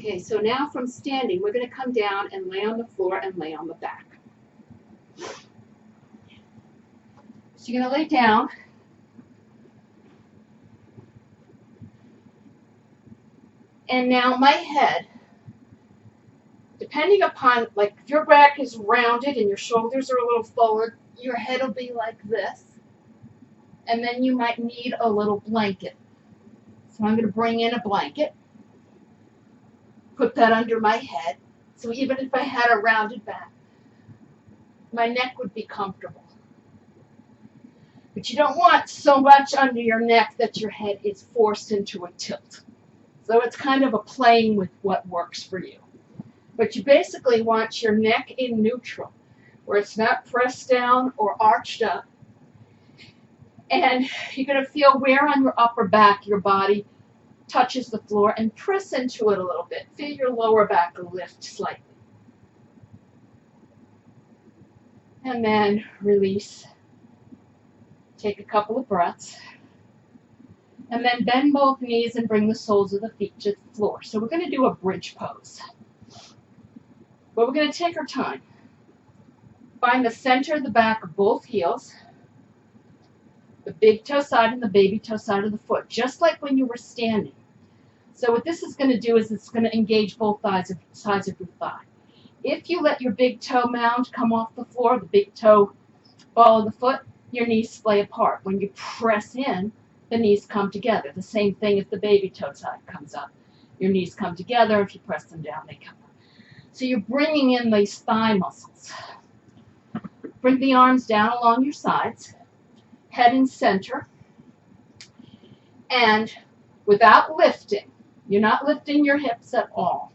Okay, so now from standing, we're going to come down and lay on the floor and lay on the back. So you're going to lay down. And now my head, depending upon, like if your back is rounded and your shoulders are a little forward, your head will be like this. And then you might need a little blanket. So I'm going to bring in a blanket, put that under my head. So even if I had a rounded back, my neck would be comfortable. But you don't want so much under your neck that your head is forced into a tilt. So it's kind of a playing with what works for you. But you basically want your neck in neutral, where it's not pressed down or arched up. And you're going to feel where on your upper back your body touches the floor and press into it a little bit. Feel your lower back lift slightly. And then release. Take a couple of breaths. And then bend both knees and bring the soles of the feet to the floor. So we're going to do a bridge pose. But we're going to take our time. Find the center of the back of both heels. The big toe side and the baby toe side of the foot, just like when you were standing. So what this is going to do is it's going to engage both sides of your thigh. If you let your big toe mound come off the floor, the big toe ball of the foot, your knees splay apart. When you press in, the knees come together. The same thing if the baby toe side comes up. Your knees come together. If you press them down, they come up. So you're bringing in these thigh muscles. Bring the arms down along your sides, head in center, and without lifting, you're not lifting your hips at all.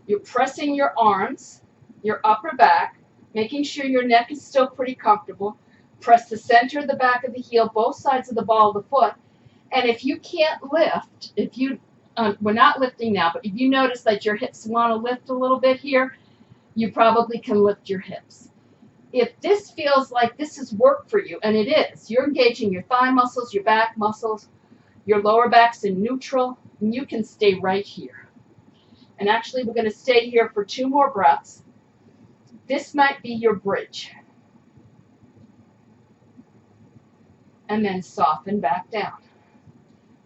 You're pressing your arms, your upper back, making sure your neck is still pretty comfortable. Press the center of the back of the heel, both sides of the ball of the foot. And if you can't lift, we're not lifting now, but if you notice that your hips want to lift a little bit here, you probably can lift your hips. If this feels like this is work for you, and it is, you're engaging your thigh muscles, your back muscles, your lower back's in neutral, and you can stay right here. And actually, we're going to stay here for 2 more breaths. This might be your bridge. And then soften back down.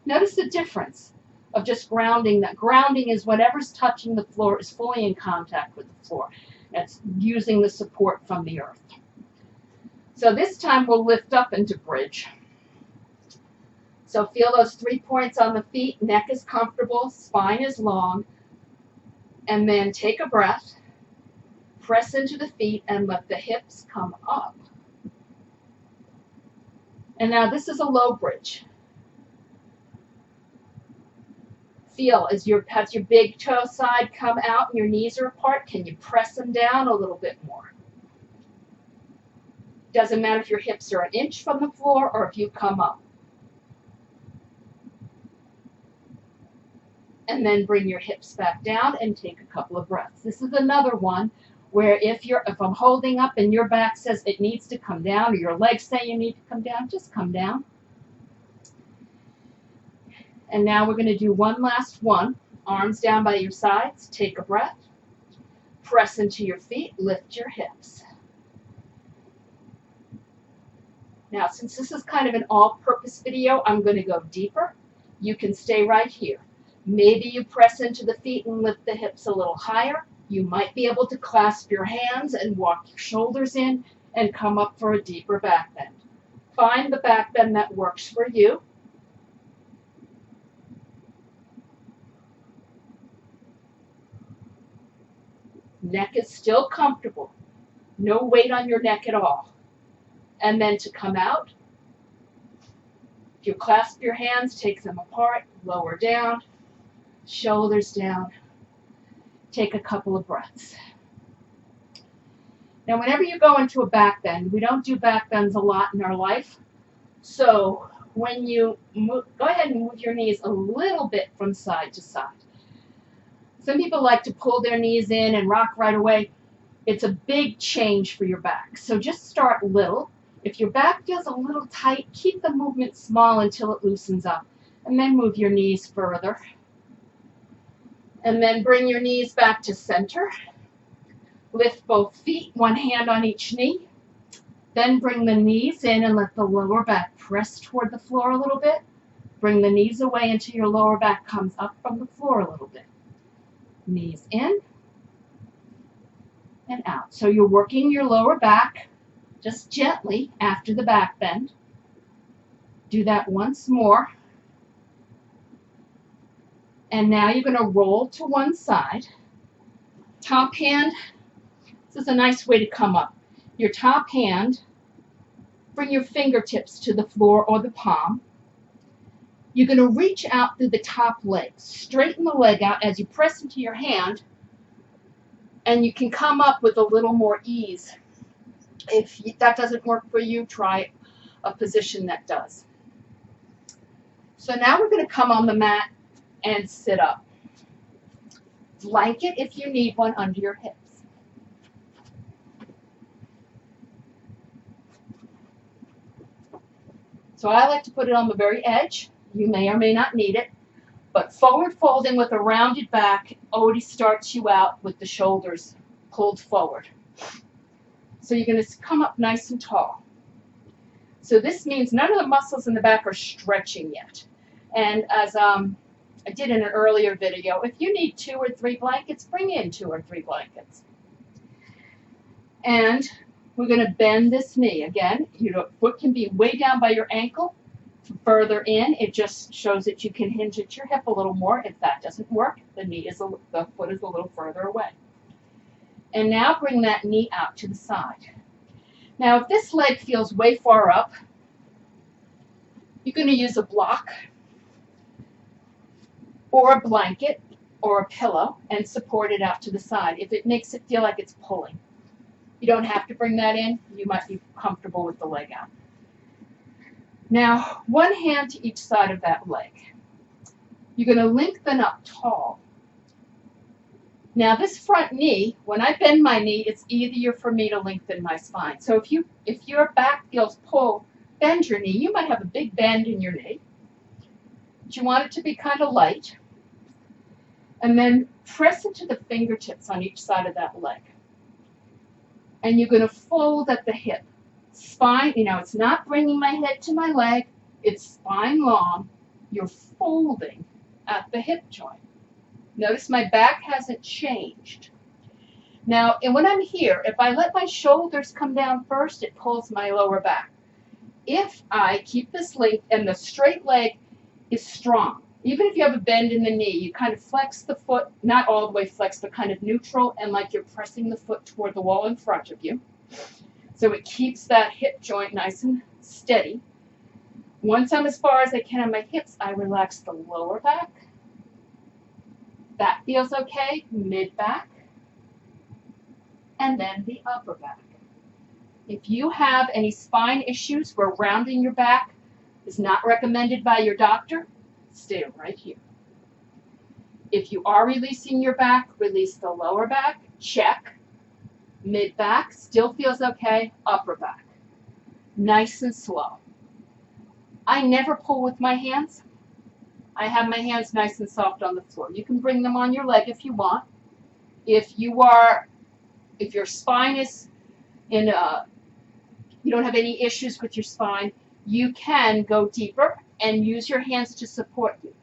Notice the difference of just grounding. That grounding is whatever's touching the floor is fully in contact with the floor. It's using the support from the earth. So this time we'll lift up into bridge. So feel those 3 points on the feet. Neck is comfortable, spine is long. And then take a breath. Press into the feet and let the hips come up. And now this is a low bridge. Feel as your big toe side come out and your knees are apart. Can you press them down a little bit more? Doesn't matter if your hips are an inch from the floor or if you come up. And then bring your hips back down and take a couple of breaths. This is another one where if I'm holding up and your back says it needs to come down, or your legs say you need to come down, just come down. And now we're going to do one last one. Arms down by your sides. Take a breath. Press into your feet. Lift your hips. Now, since this is kind of an all-purpose video, I'm going to go deeper. You can stay right here. Maybe you press into the feet and lift the hips a little higher. You might be able to clasp your hands and walk your shoulders in and come up for a deeper back bend. Find the back bend that works for you. Neck is still comfortable. No weight on your neck at all. And then to come out, if you clasp your hands, take them apart, lower down, shoulders down. Take a couple of breaths. Now, whenever you go into a back bend, we don't do back bends a lot in our life. So when you move, go ahead and move your knees a little bit from side to side. Some people like to pull their knees in and rock right away. It's a big change for your back. So just start little. If your back feels a little tight, keep the movement small until it loosens up. And then move your knees further. And then bring your knees back to center. Lift both feet, one hand on each knee. Then bring the knees in and let the lower back press toward the floor a little bit. Bring the knees away until your lower back comes up from the floor a little bit. Knees in and out. So you're working your lower back just gently after the back bend. Do that once more. And now you're going to roll to one side. Top hand, this is a nice way to come up. Your top hand, bring your fingertips to the floor or the palm. You're going to reach out through the top leg. Straighten the leg out as you press into your hand, and you can come up with a little more ease. If that doesn't work for you, try a position that does. So now we're going to come on the mat and sit up. Blanket if you need one under your hips. So I like to put it on the very edge. You may or may not need it. But forward folding with a rounded back already starts you out with the shoulders pulled forward. So you're going to come up nice and tall. So this means none of the muscles in the back are stretching yet. And as I did in an earlier video, if you need 2 or 3 blankets, bring in 2 or 3 blankets. And we're going to bend this knee. Again, your foot can be way down by your ankle. Further in, it just shows that you can hinge at your hip a little more. If that doesn't work, the foot is a little further away. And now bring that knee out to the side. Now, if this leg feels way far up, you're going to use a block or a blanket or a pillow and support it out to the side if it makes it feel like it's pulling. You don't have to bring that in. You might be comfortable with the leg out. Now, one hand to each side of that leg. You're going to lengthen up tall. Now, this front knee, when I bend my knee, it's easier for me to lengthen my spine. So if your back feels pull, bend your knee. You might have a big bend in your knee, but you want it to be kind of light. And then press into the fingertips on each side of that leg. And you're going to fold at the hip. Spine, it's not bringing my head to my leg. It's spine long. You're folding at the hip joint. Notice my back hasn't changed. Now, and when I'm here, if I let my shoulders come down first, it pulls my lower back. If I keep this length and the straight leg is strong, even if you have a bend in the knee, you kind of flex the foot, not all the way flexed, but kind of neutral, and like you're pressing the foot toward the wall in front of you. So it keeps that hip joint nice and steady. Once I'm as far as I can on my hips, I relax the lower back. That feels okay. Mid back. And then the upper back. If you have any spine issues where rounding your back is not recommended by your doctor, stay right here. If you are releasing your back, release the lower back. Check. Mid back, still feels okay. Upper back. Nice and slow. I never pull with my hands. I have my hands nice and soft on the floor. You can bring them on your leg if you want. If your spine is you don't have any issues with your spine, you can go deeper and use your hands to support you.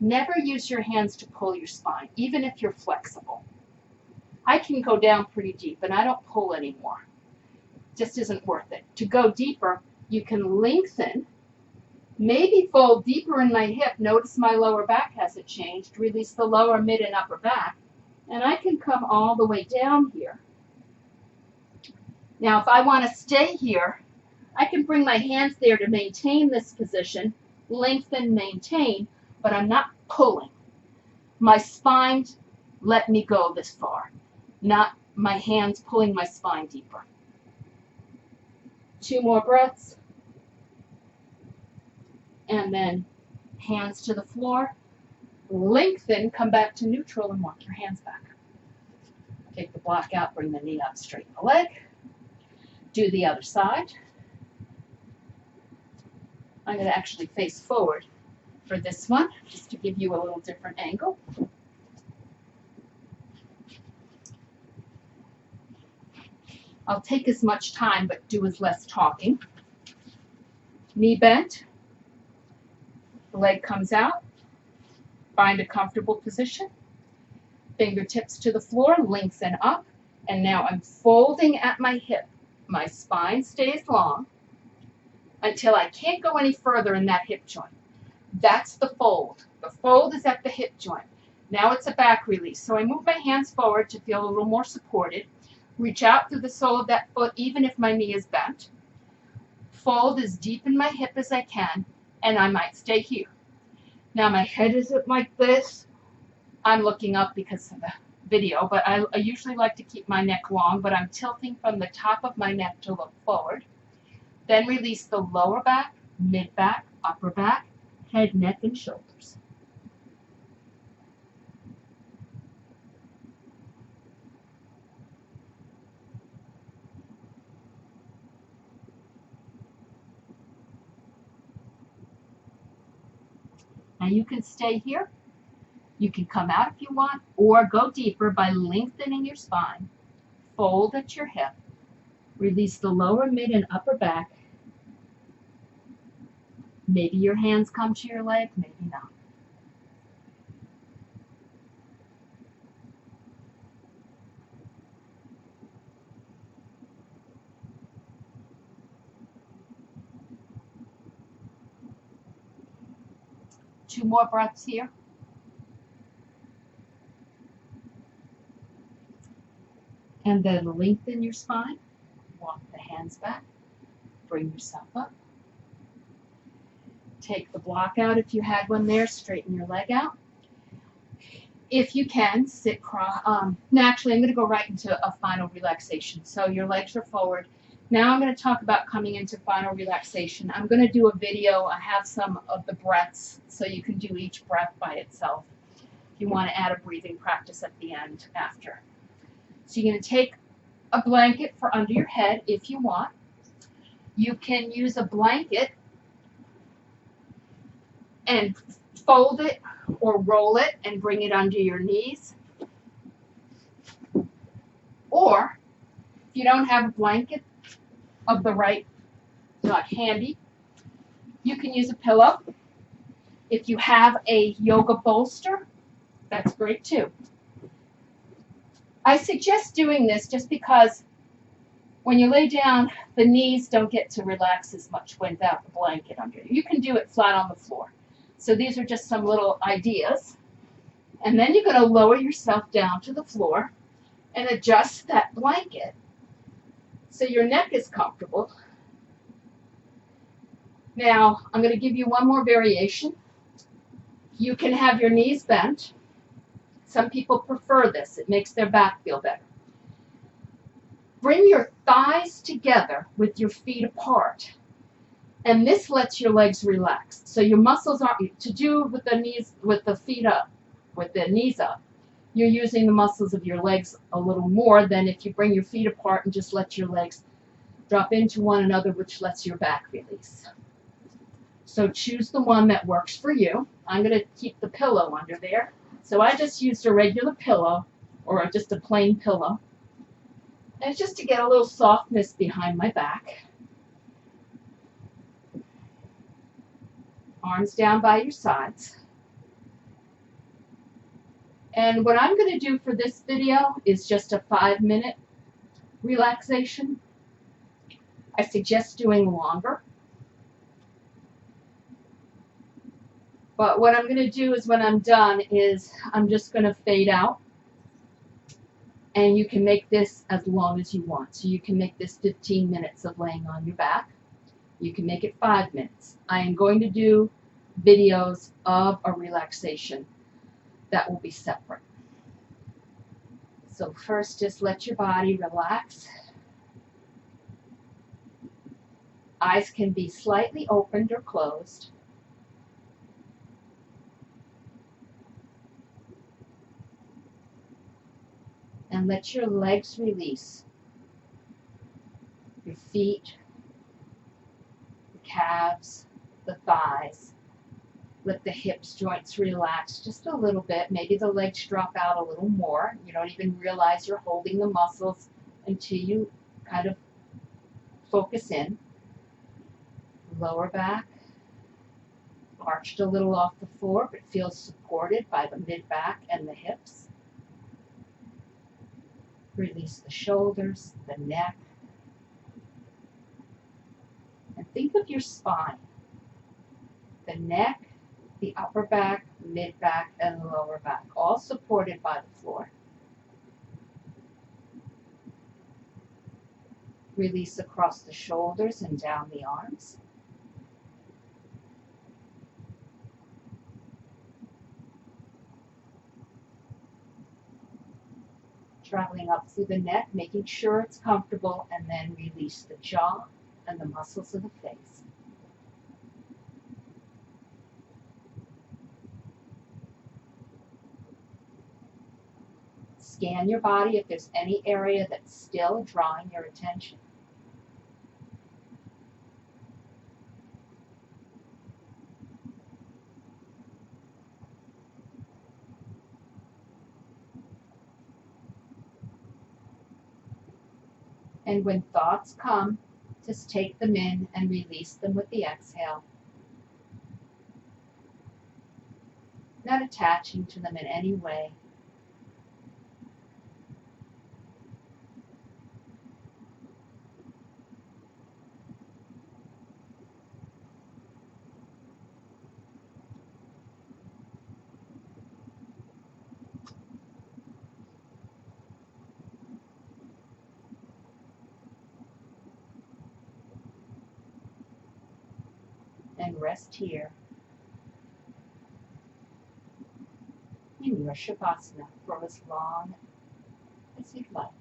Never use your hands to pull your spine, even if you're flexible. I can go down pretty deep, and I don't pull anymore. It just isn't worth it. To go deeper, you can lengthen, maybe fold deeper in my hip. Notice my lower back hasn't changed. Release the lower, mid, and upper back. And I can come all the way down here. Now, if I want to stay here, I can bring my hands there to maintain this position, lengthen, maintain, but I'm not pulling. My spine let me go this far, not my hands pulling my spine deeper. 2 more breaths. And then hands to the floor. Lengthen, come back to neutral and walk your hands back. Take the block out, bring the knee up, straighten the leg. Do the other side. I'm going to actually face forward for this one, just to give you a little different angle. I'll take as much time but do as less talking. Knee bent, the leg comes out, find a comfortable position, fingertips to the floor, lengthen up, and now I'm folding at my hip. My spine stays long until I can't go any further in that hip joint. That's the fold. The fold is at the hip joint. Now it's a back release. So I move my hands forward to feel a little more supported. Reach out through the sole of that foot even if my knee is bent. Fold as deep in my hip as I can, and I might stay here. Now my head isn't like this. I'm looking up because of the video, but I usually like to keep my neck long, but I'm tilting from the top of my neck to look forward. Then release the lower back, mid back, upper back, head, neck, and shoulders. Now you can stay here. You can come out if you want, or go deeper by lengthening your spine. Fold at your hip. Release the lower, mid, and upper back. Maybe your hands come to your leg, maybe not. Two more breaths here. And then lengthen your spine. Walk the hands back. Bring yourself up. Take the block out if you had one there. Straighten your leg out. If you can, sit cross. Actually, I'm going to go right into a final relaxation. So your legs are forward. Now I'm going to talk about coming into final relaxation. I'm going to do a video. I have some of the breaths, so you can do each breath by itself. If you want to add a breathing practice at the end after. So you're going to take a blanket for under your head if you want. You can use a blanket and fold it or roll it and bring it under your knees. Or if you don't have a blanket of the right, not handy, you can use a pillow. If you have a yoga bolster, that's great too. I suggest doing this just because when you lay down, the knees don't get to relax as much without the blanket under you. You can do it flat on the floor. So these are just some little ideas. And then you're going to lower yourself down to the floor and adjust that blanket so your neck is comfortable. Now, I'm going to give you one more variation. You can have your knees bent. Some people prefer this. It makes their back feel better. Bring your thighs together with your feet apart. And this lets your legs relax. So your muscles aren't to do with the knees, with the feet up, with the knees up. You're using the muscles of your legs a little more than if you bring your feet apart and just let your legs drop into one another, which lets your back release. So choose the one that works for you. I'm going to keep the pillow under there. So I just used a regular pillow or just a plain pillow. And it's just to get a little softness behind my back. Arms down by your sides. And what I'm going to do for this video is just a 5-minute relaxation. I suggest doing longer. But what I'm going to do is when I'm done is I'm just going to fade out. And you can make this as long as you want. So you can make this 15 minutes of laying on your back. You can make it 5 minutes. I am going to do videos of a relaxation that will be separate. So first, just let your body relax. Eyes can be slightly opened or closed. And let your legs release. Your feet, the calves, the thighs. Let the hips joints relax just a little bit. Maybe the legs drop out a little more. You don't even realize you're holding the muscles until you kind of focus in. Lower back, arched a little off the floor, but feels supported by the mid-back and the hips. Release the shoulders, the neck. And think of your spine. The neck, the upper back, mid-back, and the lower back, all supported by the floor. Release across the shoulders and down the arms. Traveling up through the neck, making sure it's comfortable, and then release the jaw and the muscles of the face. Scan your body if there's any area that's still drawing your attention. And when thoughts come, just take them in and release them with the exhale. Not attaching to them in any way. And rest here in your Shavasana for as long as you'd like.